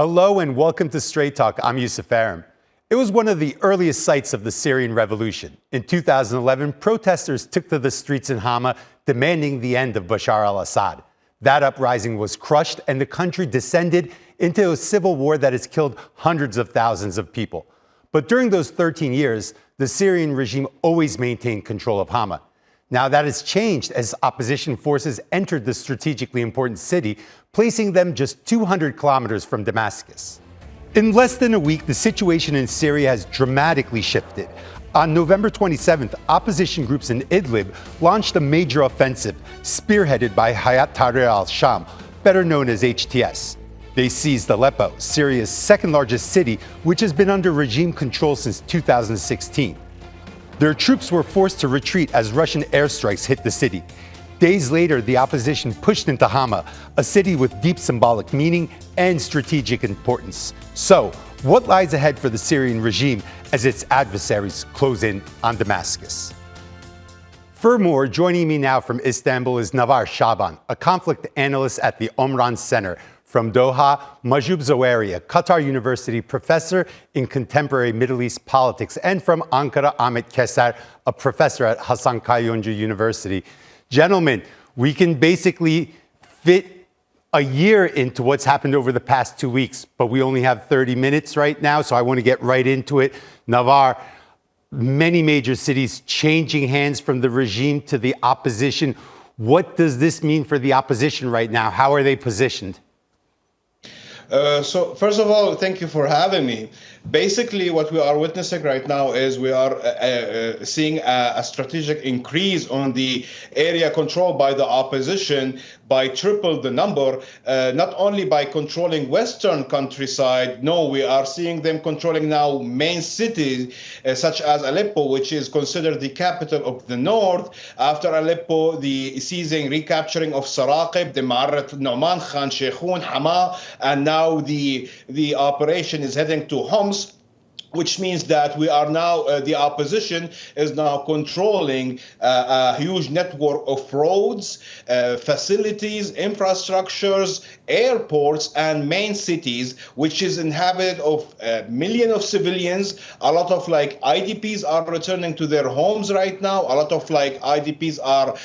Hello and welcome to Straight Talk. I'm Yusuf Aram. It was one of the earliest sites of the Syrian revolution. In 2011, protesters took to the streets in Hama demanding the end of Bashar al Assad. That uprising was crushed and the country descended into a civil war that has killed hundreds of thousands of people. But during those 13 years, the Syrian regime always maintained control of Hama. Now that has changed as opposition forces entered the strategically important city, placing them just 200 kilometers from Damascus. In less than a week, the situation in Syria has dramatically shifted. On November 27th, opposition groups in Idlib launched a major offensive, spearheaded by Hayat Tahrir al-Sham, better known as HTS. They seized Aleppo, Syria's second largest city, which has been under regime control since 2016. Their troops were forced to retreat as Russian airstrikes hit the city. Days later, the opposition pushed into Hama, a city with deep symbolic meaning and strategic importance. So, what lies ahead for the Syrian regime as its adversaries close in on Damascus? For more, joining me now from Istanbul is Navar Shaban, a conflict analyst at the Omran Center. From Doha, Mahjoub Zohari, a Qatar University professor in contemporary Middle East politics. And from Ankara, Ahmet Keser, a professor at Hasan Kayoncu University. Gentlemen, we can basically fit a year into what's happened over the past 2 weeks, but we only have 30 minutes right now, so I want to get right into it. Navar, many major cities changing hands from the regime to the opposition. What does this mean for the opposition right now? How are they positioned? So first of all, thank you for having me. Basically, what we are witnessing right now is we are seeing a strategic increase on the area controlled by the opposition by triple the number, not only by controlling western countryside. No, we are seeing them controlling now main cities such as Aleppo, which is considered the capital of the north. After Aleppo, the seizing, recapturing of Saraqib, the Ma'arat Nu'man, Khan Sheikhun, Hama, and now the operation is heading to Homs, which means that we are now, the opposition is now controlling a huge network of roads, facilities, infrastructures, airports, and main cities, which is inhabited of millions of civilians. A lot of IDPs are returning to their homes right now. A lot of IDPs are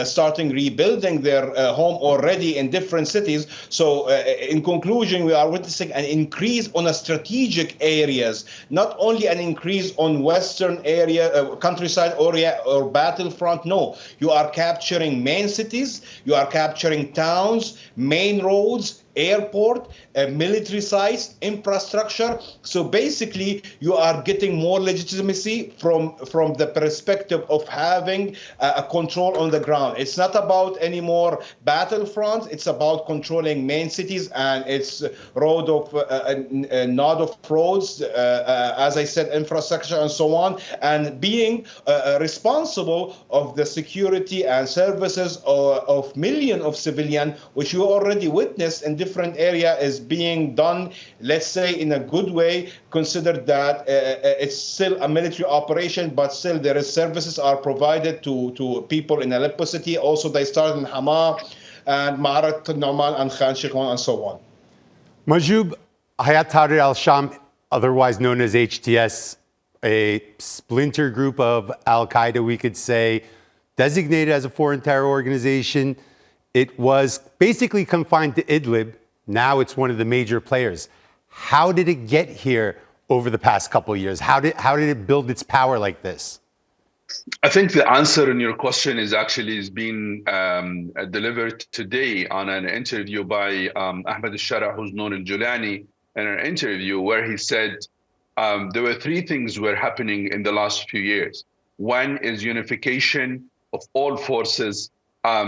starting rebuilding their home already in different cities. So in conclusion, we are witnessing an increase on a strategic areas. Not only an increase on western area, countryside area or battlefront. No, you are capturing main cities, you are capturing towns, main roads, airport, military sites, infrastructure. So basically, you are getting more legitimacy from the perspective of having a control on the ground. It's not about any more battlefronts. It's about controlling main cities and its road of node of roads, as I said, infrastructure and so on, and being responsible of the security and services of millions of civilians, which you already witnessed in different area is being done, let's say, in a good way, considered that it's still a military operation, but still there is services are provided to people in Aleppo city. Also, they started in Hama and Ma'arat Nu'man and Khan Sheikhun and so on. Mahjoub, Hayat Tahrir al-Sham, otherwise known as HTS, a splinter group of al-Qaeda, we could say, designated as a foreign terror organization. It was basically confined to Idlib. Now it's one of the major players. How did it get here over the past couple of years? How did it build its power like this? I think the answer in your question is being delivered today on an interview by Ahmed al-Shara, who's known in Julani, in an interview where he said there were three things were happening in the last few years. One is unification of all forces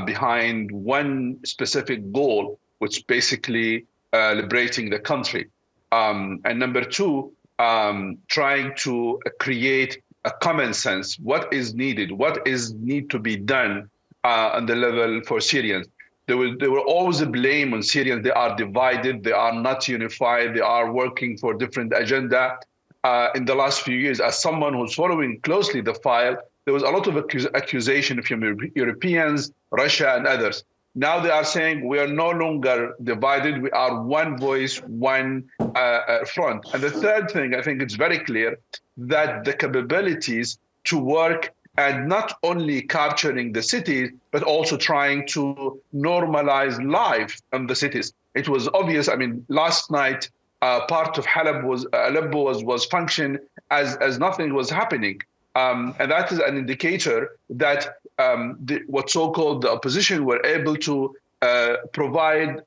behind one specific goal, which basically liberating the country. And number two, trying to create a common sense. What is needed? What is need to be done on the level for Syrians? There were always a blame on Syrians. They are divided. They are not unified. They are working for different agenda. In the last few years, as someone who's following closely the file, there was a lot of accusation from Europeans, Russia, and others. Now they are saying we are no longer divided. We are one voice, one front. And the third thing, I think it's very clear that the capabilities to work and not only capturing the cities, but also trying to normalize life in the cities. It was obvious. I mean, last night, part of Aleppo was functioning as nothing was happening. And that is an indicator that what so-called the opposition were able to provide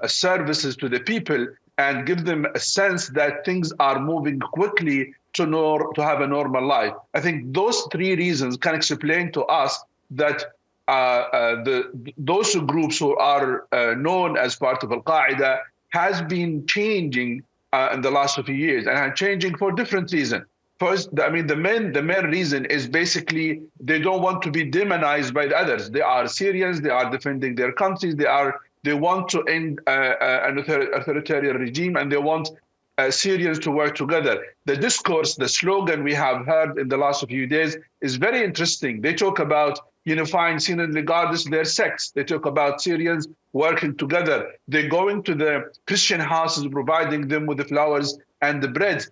services to the people and give them a sense that things are moving quickly to have a normal life. I think those three reasons can explain to us that those groups who are known as part of Al-Qaeda has been changing in the last few years, and are changing for different reasons. First, I mean, the main reason is basically they don't want to be demonized by the others. They are Syrians. They are defending their countries. They want to end an authoritarian regime, and they want Syrians to work together. The discourse, the slogan we have heard in the last few days is very interesting. They talk about unifying Syrians regardless of their sex. They talk about Syrians working together. They're going to the Christian houses, providing them with the flowers and the bread.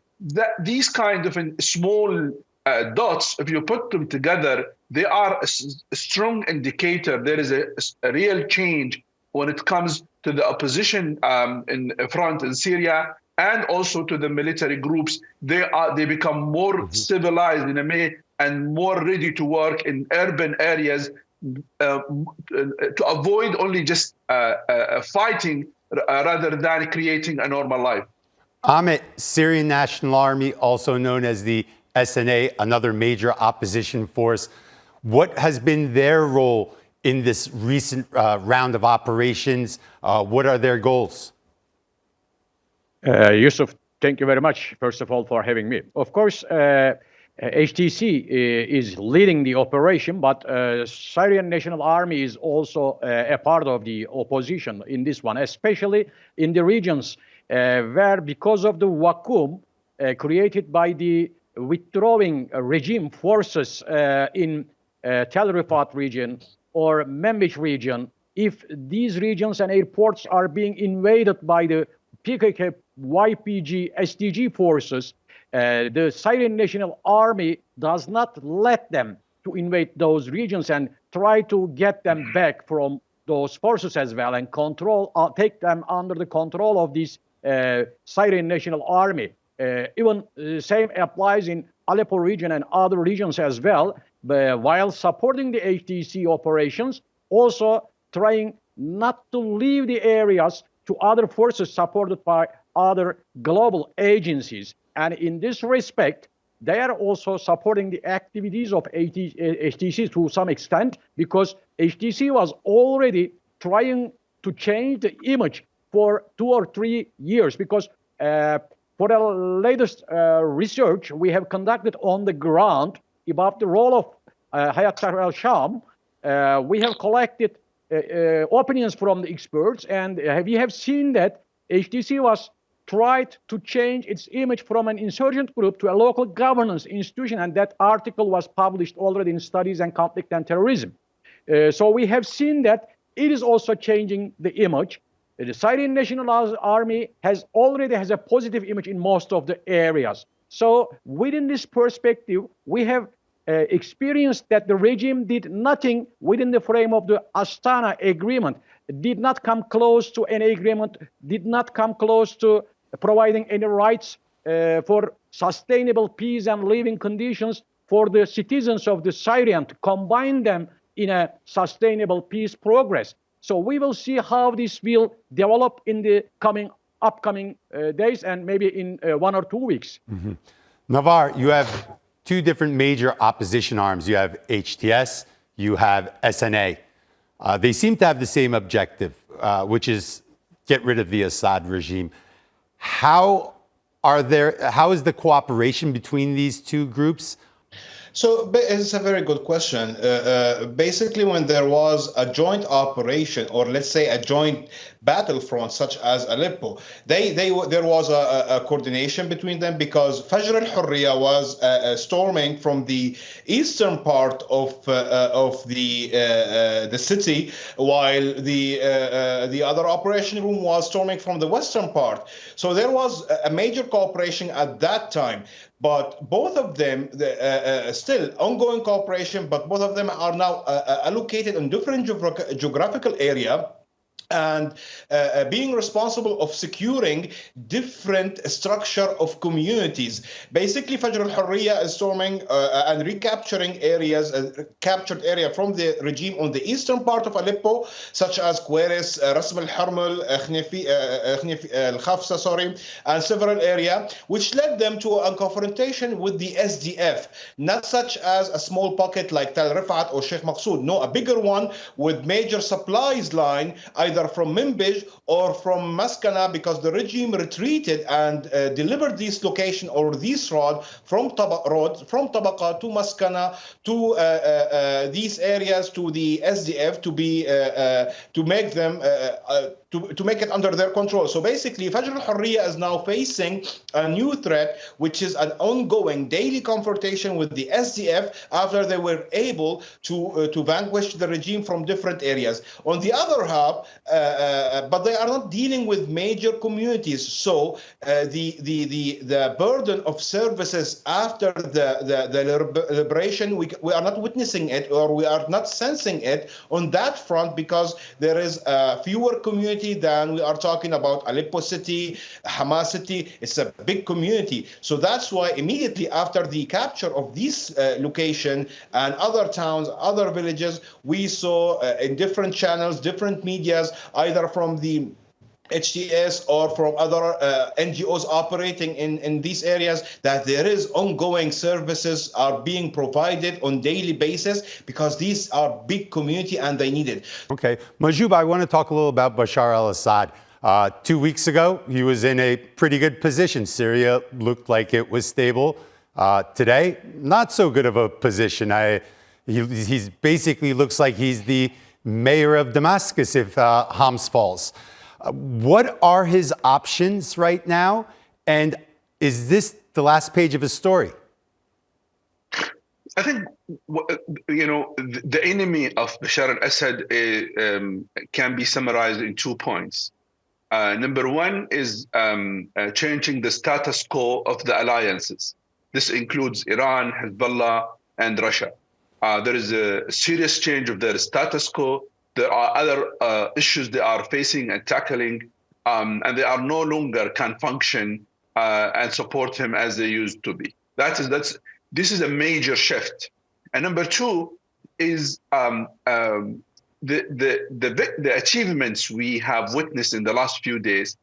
These kind of small dots, if you put them together, they are a strong indicator. There is a real change when it comes to the opposition in front in Syria, and also to the military groups. They become more civilized in a way and more ready to work in urban areas to avoid only just fighting rather than creating a normal life. Ahmet, Syrian National Army, also known as the SNA, another major opposition force. What has been their role in this recent round of operations? What are their goals? Yusuf, thank you very much, first of all, for having me. Of course, HTC is leading the operation, but Syrian National Army is also a part of the opposition in this one, especially in the regions where, because of the vacuum created by the withdrawing regime forces in Tel Rifat region or Manbij region, if these regions and airports are being invaded by the PKK, YPG, SDG forces, the Syrian National Army does not let them to invade those regions and try to get them back from those forces as well and take them under the control of this Syrian National Army. Even the same applies in Aleppo region and other regions as well, while supporting the HTC operations, also trying not to leave the areas to other forces supported by other global agencies. And in this respect, they are also supporting the activities of HTC to some extent, because HTC was already trying to change the image for 2 or 3 years, because for the latest research we have conducted on the ground about the role of Hayat Tahrir al-Sham, we have collected opinions from the experts, and we have seen that HTC was tried to change its image from an insurgent group to a local governance institution, and that article was published already in Studies and Conflict and Terrorism. So we have seen that it is also changing the image. The Syrian National Army already has a positive image in most of the areas. So within this perspective, we have experienced that the regime did nothing within the frame of the Astana agreement, did not come close to any agreement, did not come close to providing any rights for sustainable peace and living conditions for the citizens of the Syrian, to combine them in a sustainable peace progress. So we will see how this will develop in the upcoming days, and maybe in 1 or 2 weeks. Mm-hmm. Navar, you have two different major opposition arms. You have HTS, you have SNA. They seem to have the same objective, which is get rid of the Assad regime. How is the cooperation between these two groups? So it's a very good question. Basically, when there was a joint operation, or let's say a joint battlefronts such as Aleppo. There was a coordination between them because Fajr al-Hurriya was storming from the eastern part of the city, while the other operation room was storming from the western part. So there was a major cooperation at that time. But both of them, still ongoing cooperation, but both of them are now allocated in different geographical area, and being responsible of securing different structure of communities. Basically, Fajr al-Hurriya is storming and recapturing areas, captured area from the regime on the eastern part of Aleppo, such as Queris, Rasm al-Harmel, al-Khafsa, and several areas, which led them to a confrontation with the SDF, not such as a small pocket like Tal Rifat or Sheikh Maqsood. No, a bigger one with major supplies line, either from Manbij or from Maskana, because the regime retreated and delivered this location or this road from Tabaqa to Maskana to these areas to the SDF to be to make them to make it under their control. So basically, Fajr al-Hurriya is now facing a new threat, which is an ongoing daily confrontation with the SDF after they were able to vanquish the regime from different areas. On the other hand, but they are not dealing with major communities. So the burden of services after the liberation, we are not witnessing it, or we are not sensing it on that front, because there is fewer community than we are talking about Aleppo city, Hama city. It's a big community. So that's why immediately after the capture of this location and other towns, other villages, we saw in different channels, different medias, either from the HTS or from other NGOs operating in these areas, that there is ongoing services are being provided on daily basis, because these are big community and they need it. Okay, Mahjoub, I want to talk a little about Bashar al Assad. 2 weeks ago, he was in a pretty good position. Syria looked like it was stable. Today, not so good of a position. He's basically looks like he's the mayor of Damascus if Homs falls. What are his options right now? And is this the last page of his story? I think, the enemy of Bashar al-Assad can be summarized in 2 points. Number one is changing the status quo of the alliances. This includes Iran, Hezbollah, and Russia. There is a serious change of their status quo. There are other issues they are facing and tackling, and they are no longer can function and support him as they used to be. This is a major shift. And number two is the achievements we have witnessed in the last few days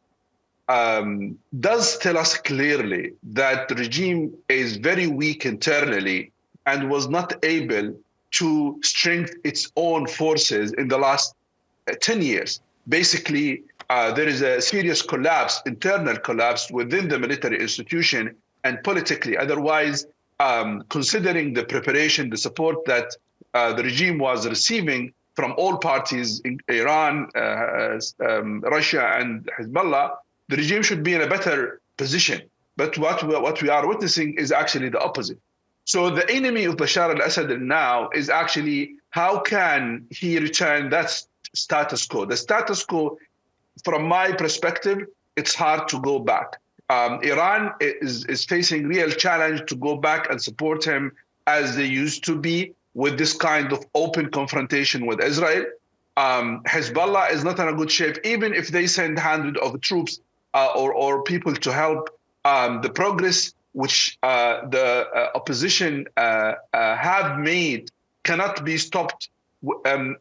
does tell us clearly that the regime is very weak internally and was not able to strengthen its own forces in the last 10 years. Basically, there is a serious collapse, internal collapse within the military institution and politically. Otherwise, considering the preparation, the support that the regime was receiving from all parties, in Iran, Russia, and Hezbollah, the regime should be in a better position. But what we are witnessing is actually the opposite. So the enemy of Bashar al-Assad now is actually, how can he return that status quo? The status quo, from my perspective, it's hard to go back. Iran is facing real challenge to go back and support him as they used to be with this kind of open confrontation with Israel. Hezbollah is not in a good shape, even if they send hundreds of troops or people to help. The progress which the opposition have made cannot be stopped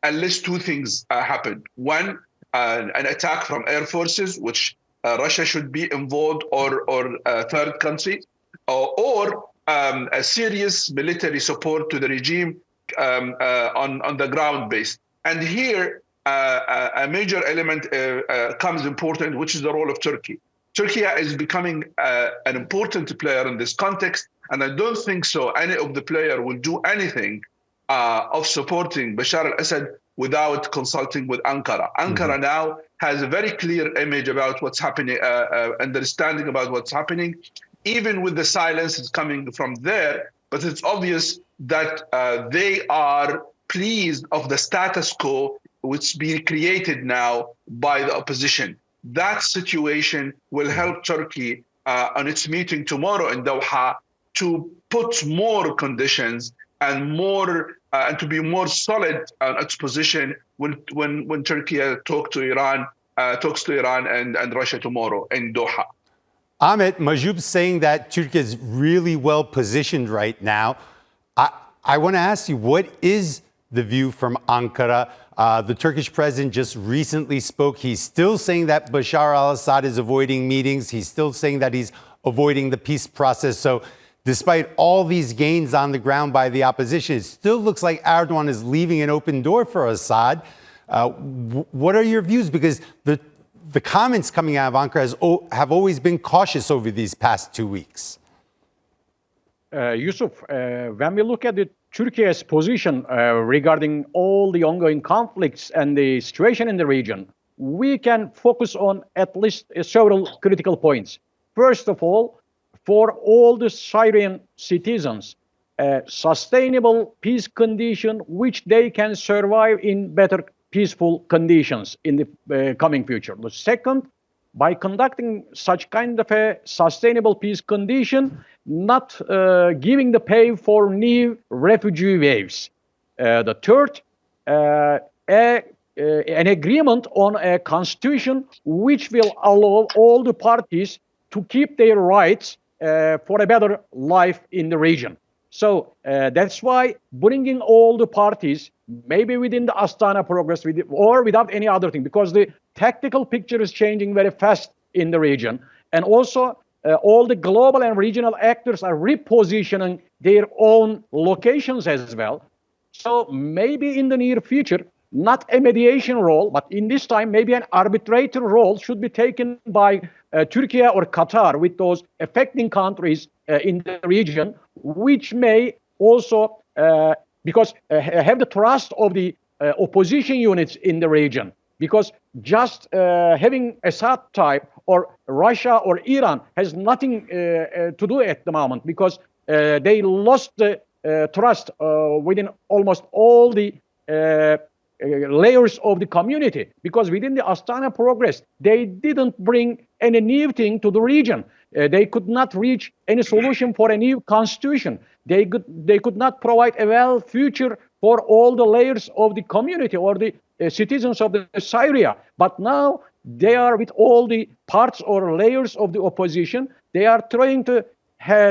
unless two things happen. One, an attack from air forces, which Russia should be involved, or a third country, or a serious military support to the regime on the ground base. And here, a major element comes important, which is the role of Turkey. Turkey is becoming an important player in this context, and I don't think so any of the players will do anything of supporting Bashar al-Assad without consulting with Ankara. Ankara now has a very clear image about what's happening, understanding about what's happening, even with the silence that's coming from there. But it's obvious that they are pleased of the status quo which is being created now by the opposition. That situation will help Turkey on its meeting tomorrow in Doha to put more conditions and more and to be more solid on its position when Turkey talks to Iran and Russia tomorrow in Doha. Ahmet, Mahjoub's saying that Turkey is really well positioned right now. I want to ask you, what is the view from Ankara? The Turkish president just recently spoke. He's still saying that Bashar al Assad is avoiding meetings. He's still saying that he's avoiding the peace process. So despite all these gains on the ground by the opposition, it still looks like Erdogan is leaving an open door for Assad. What are your views? Because the comments coming out of Ankara have always been cautious over these past 2 weeks. Yusuf, when we look at Turkey's position regarding all the ongoing conflicts and the situation in the region, we can focus on at least several critical points. First of all, for all the Syrian citizens, a sustainable peace condition which they can survive in better peaceful conditions in the coming future. The second, by conducting such kind of a sustainable peace condition, not giving the pay for new refugee waves. The third, an agreement on a constitution which will allow all the parties to keep their rights for a better life in the region. So that's why bringing all the parties, maybe within the Astana progress or without any other thing, because the tactical picture is changing very fast in the region. And also all the global and regional actors are repositioning their own locations as well. So maybe in the near future, not a mediation role, but in this time, maybe an arbitrator role should be taken by Turkey or Qatar with those affecting countries in the region, which may also, because have the trust of the opposition units in the region. Because just having Assad type or Russia or Iran has nothing to do at the moment, because they lost the trust within almost all the layers of the community, because within the Astana progress, they didn't bring any new thing to the region. They could not reach any solution for a new constitution. They could not provide a well future for all the layers of the community or the citizens of the Syria. But now they are with all the parts or layers of the opposition. They are trying to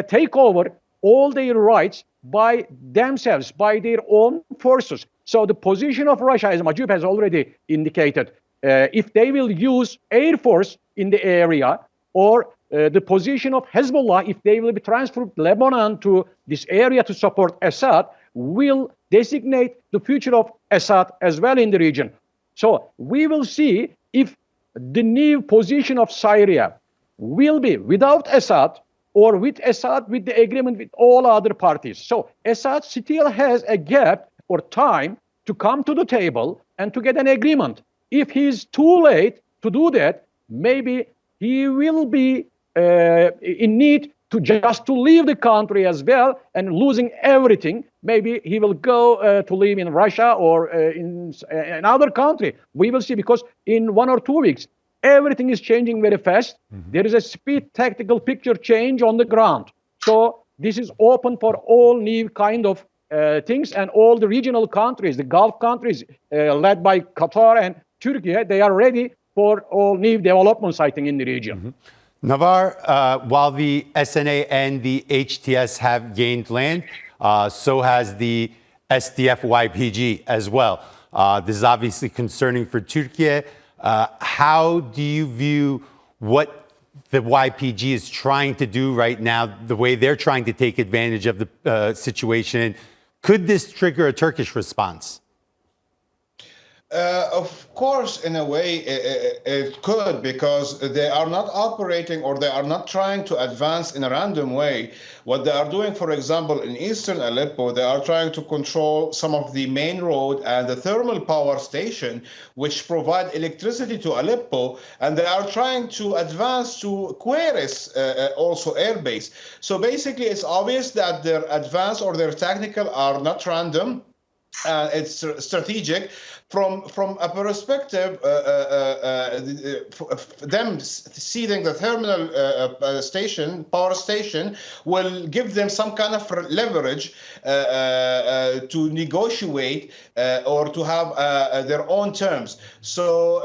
take over all their rights by themselves, by their own forces. So the position of Russia, as Mahjoub has already indicated, if they will use air force in the area, or the position of Hezbollah, if they will be transferred Lebanon to this area to support Assad, will designate the future of Assad as well in the region. So we will see if the new position of Syria will be without Assad or with Assad, with the agreement with all other parties. So Assad still has a gap or time to come to the table and to get an agreement. If he's too late to do that, maybe he will be in need to just to leave the country as well and losing everything. Maybe he will go to live in Russia or in another country. We will see, because in 1 or 2 weeks, everything is changing very fast. There is a speed tactical picture change on the ground. So this is open for all new kind of things, and all the regional countries, the Gulf countries led by Qatar and Turkey, they are ready for all new developments, I think, in the region. Navar, while the SNA and the HTS have gained land, so has the SDF-YPG as well. This is obviously concerning for Turkey. How do you view what the YPG is trying to do right now, the way they're trying to take advantage of the situation? Could this trigger a Turkish response? Of course, in a way, it could, because they are not operating, or they are not trying to advance in a random way. What they are doing, for example, in eastern Aleppo, they are trying to control some of the main road and the thermal power station, which provide electricity to Aleppo, and they are trying to advance to Queris, also airbase. So basically, it's obvious that their advance or their tactical are not random. It's strategic from a perspective. Them seizing the terminal power station, will give them some kind of leverage to negotiate or to have their own terms. So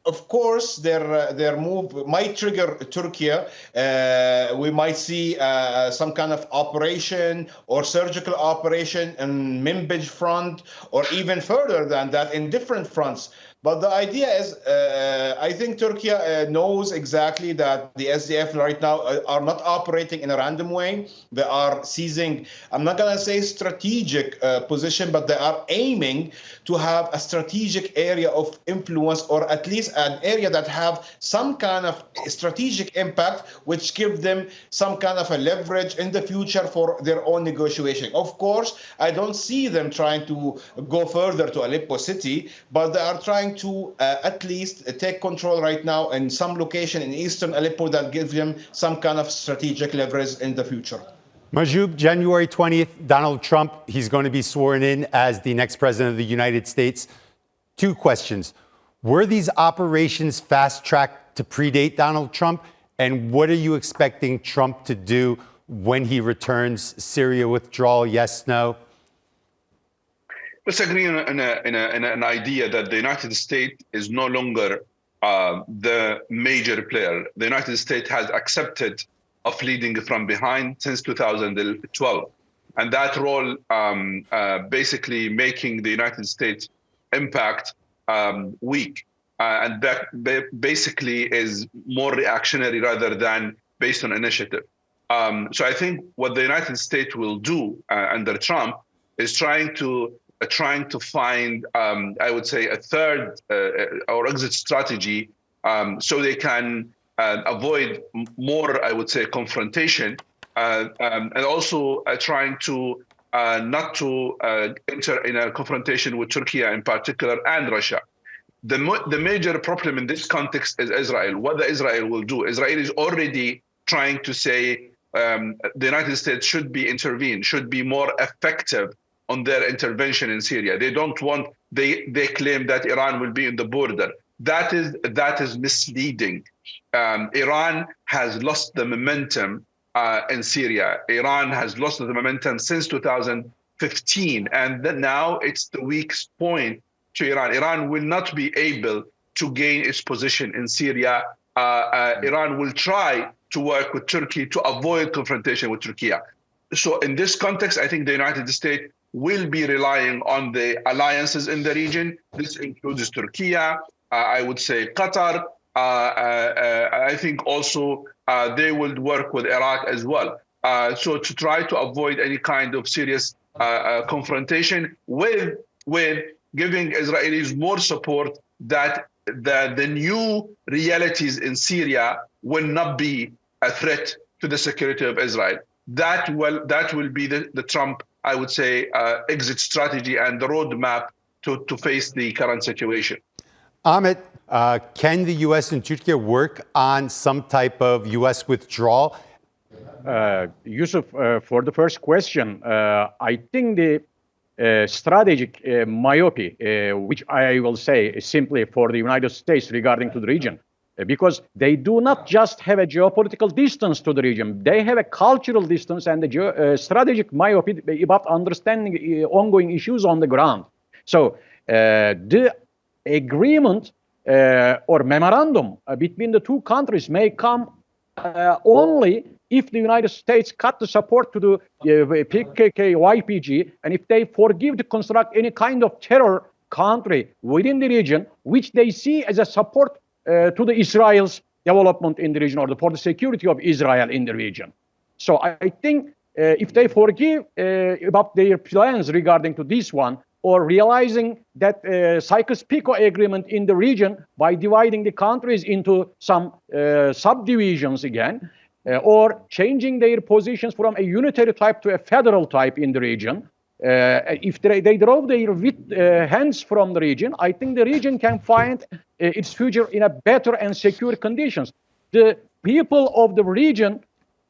of course, their move might trigger Turkey. We might see some kind of operation or surgical operation in Minbij front, or even further than that in different fronts. But the idea is, I think Turkey knows exactly that the SDF right now are not operating in a random way. They are seizing, I'm not going to say strategic position, but they are aiming to have a strategic area of influence, or at least an area that have some kind of strategic impact, which give them some kind of a leverage in the future for their own negotiation. Of course, I don't see them trying to go further to Aleppo city, but they are trying to at least take control right now in some location in eastern Aleppo that gives them some kind of strategic leverage in the future. Mahjoub, January 20th, Donald Trump, he's going to be sworn in as the next president of the United States. Two questions. Were these operations fast-tracked to predate Donald Trump? And what are you expecting Trump to do when he returns? Syria withdrawal, yes, no? Let's agree on an idea that the United States is no longer the major player. The United States has accepted of leading from behind since 2012. And that role basically making the United States impact weak. And that basically is more reactionary rather than based on initiative. So I think what the United States will do under Trump is trying to find, I would say, a third or exit strategy, so they can avoid more, I would say, confrontation, and also trying to not to enter in a confrontation with Turkey in particular and Russia. The major problem in this context is Israel. What Israel will do? Israel is already trying to say the United States should be intervened, should be more effective on their intervention in Syria. They don't want, they claim that Iran will be in the border. That is misleading. Iran has lost the momentum in Syria. Iran has lost the momentum since 2015, and now it's the weakest point to Iran. Iran will not be able to gain its position in Syria. Iran will try to work with Turkey to avoid confrontation with Turkey. So in this context, I think the United States will be relying on the alliances in the region. This includes Turkey, I would say Qatar. I think also they will work with Iraq as well. So to try to avoid any kind of serious confrontation with giving Israelis more support that the new realities in Syria will not be a threat to the security of Israel. That will be the Trump, I would say, exit strategy and the roadmap to face the current situation. Ahmet, can the U.S. and Turkey work on some type of U.S. withdrawal? Yusuf, for the first question, I think the strategic myopia, which I will say is simply for the United States regarding to the region, because they do not just have a geopolitical distance to the region, they have a cultural distance and a strategic myopia about understanding ongoing issues on the ground. So the agreement or memorandum between the two countries may come only if the United States cut the support to the PKK, YPG, and if they forgive to construct any kind of terror country within the region, which they see as a support to the Israel's development in the region, or for the security of Israel in the region. So I think if they forgive about their plans regarding to this one, or realizing that Sykes-Picot agreement in the region by dividing the countries into some subdivisions again, or changing their positions from a unitary type to a federal type in the region. If they draw their hands from the region, I think the region can find its future in a better and secure conditions. The people of the region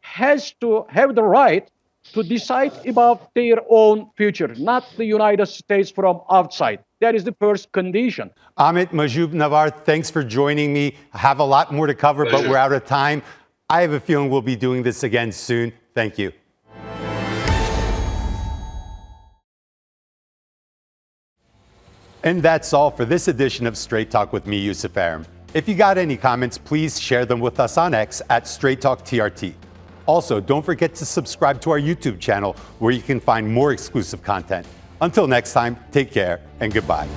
has to have the right to decide about their own future, not the United States from outside. That is the first condition. Amit Mahjoub-Nawar, thanks for joining me. I have a lot more to cover, but we're out of time. I have a feeling we'll be doing this again soon. Thank you. And that's all for this edition of Straight Talk with me, Yusuf Aram. If you got any comments, please share them with us on X at Straight Talk TRT. Also, don't forget to subscribe to our YouTube channel where you can find more exclusive content. Until next time, take care and goodbye.